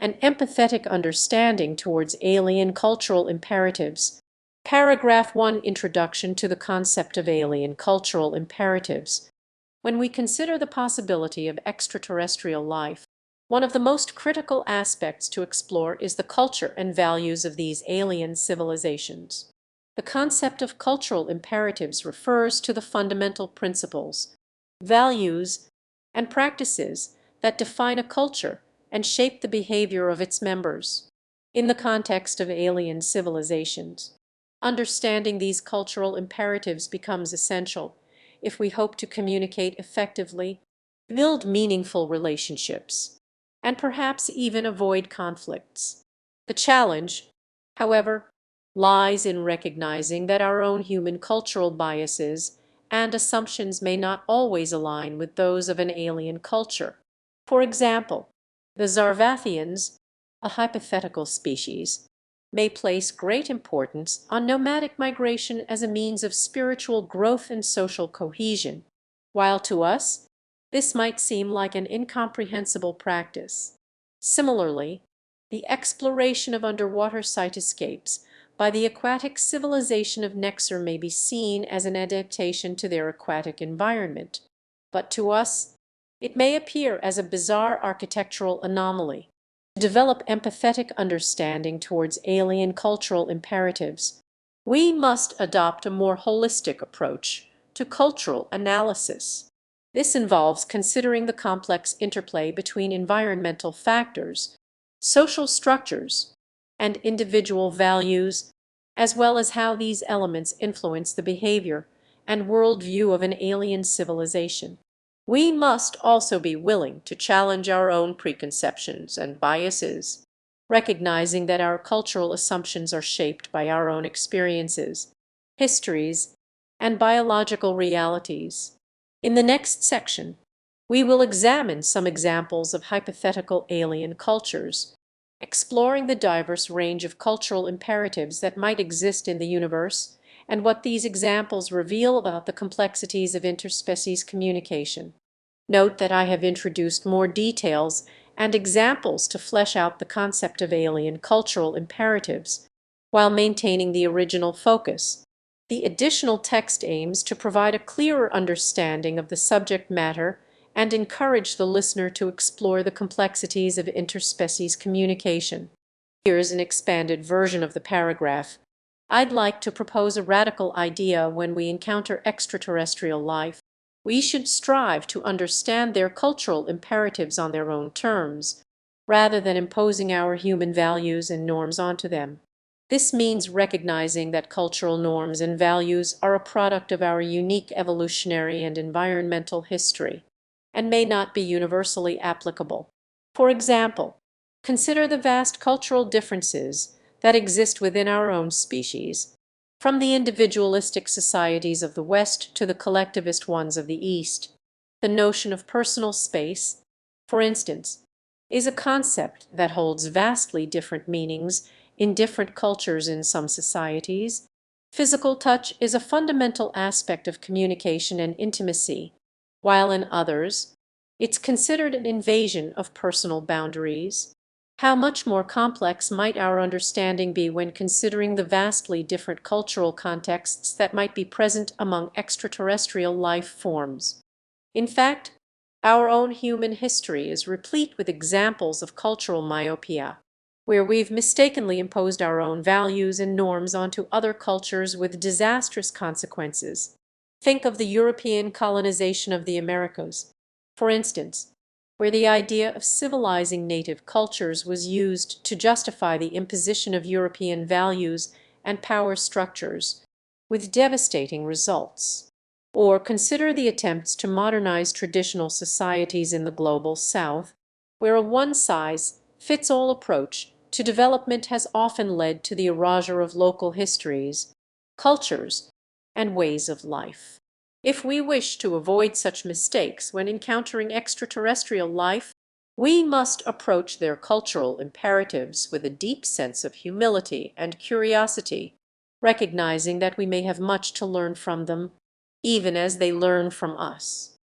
an empathetic understanding towards alien cultural imperatives. Paragraph 1. Introduction to the concept of alien cultural imperatives. When we consider the possibility of extraterrestrial life, one of the most critical aspects to explore is the culture and values of these alien civilizations. The concept of cultural imperatives refers to the fundamental principles, values, and practices that define a culture and shape the behavior of its members. In the context of alien civilizations, understanding these cultural imperatives becomes essential if we hope to communicate effectively, build meaningful relationships, and perhaps even avoid conflicts. The challenge, however, lies in recognizing that our own human cultural biases and assumptions may not always align with those of an alien culture. For example, the Zarvathians, a hypothetical species, may place great importance on nomadic migration as a means of spiritual growth and social cohesion, while to us this might seem like an incomprehensible practice. Similarly, the exploration of underwater cytoscapes by the aquatic civilization of Nexer may be seen as an adaptation to their aquatic environment, but to us it may appear as a bizarre architectural anomaly. To develop empathetic understanding towards alien cultural imperatives, we must adopt a more holistic approach to cultural analysis. This involves considering the complex interplay between environmental factors, social structures, and individual values, as well as how these elements influence the behavior and worldview of an alien civilization. We must also be willing to challenge our own preconceptions and biases, recognizing that our cultural assumptions are shaped by our own experiences, histories, and biological realities. In the next section, we will examine some examples of hypothetical alien cultures, exploring the diverse range of cultural imperatives that might exist in the universe and what these examples reveal about the complexities of interspecies communication. Note that I have introduced more details and examples to flesh out the concept of alien cultural imperatives, while maintaining the original focus. The additional text aims to provide a clearer understanding of the subject matter and encourage the listener to explore the complexities of interspecies communication. Here's an expanded version of the paragraph. I'd like to propose a radical idea. When we encounter extraterrestrial life, we should strive to understand their cultural imperatives on their own terms, rather than imposing our human values and norms onto them. This means recognizing that cultural norms and values are a product of our unique evolutionary and environmental history, and may not be universally applicable. For example, consider the vast cultural differences that exist within our own species, from the individualistic societies of the West to the collectivist ones of the East. The notion of personal space, for instance, is a concept that holds vastly different meanings in different cultures. In some societies, physical touch is a fundamental aspect of communication and intimacy, while in others, it's considered an invasion of personal boundaries. How much more complex might our understanding be when considering the vastly different cultural contexts that might be present among extraterrestrial life forms? In fact, our own human history is replete with examples of cultural myopia, where we've mistakenly imposed our own values and norms onto other cultures with disastrous consequences. Think of the European colonization of the Americas, for instance, where the idea of civilizing native cultures was used to justify the imposition of European values and power structures, with devastating results. Or consider the attempts to modernize traditional societies in the global South, where a one-size-fits-all approach to development has often led to the erasure of local histories, cultures, and ways of life. If we wish to avoid such mistakes when encountering extraterrestrial life, we must approach their cultural imperatives with a deep sense of humility and curiosity, recognizing that we may have much to learn from them, even as they learn from us.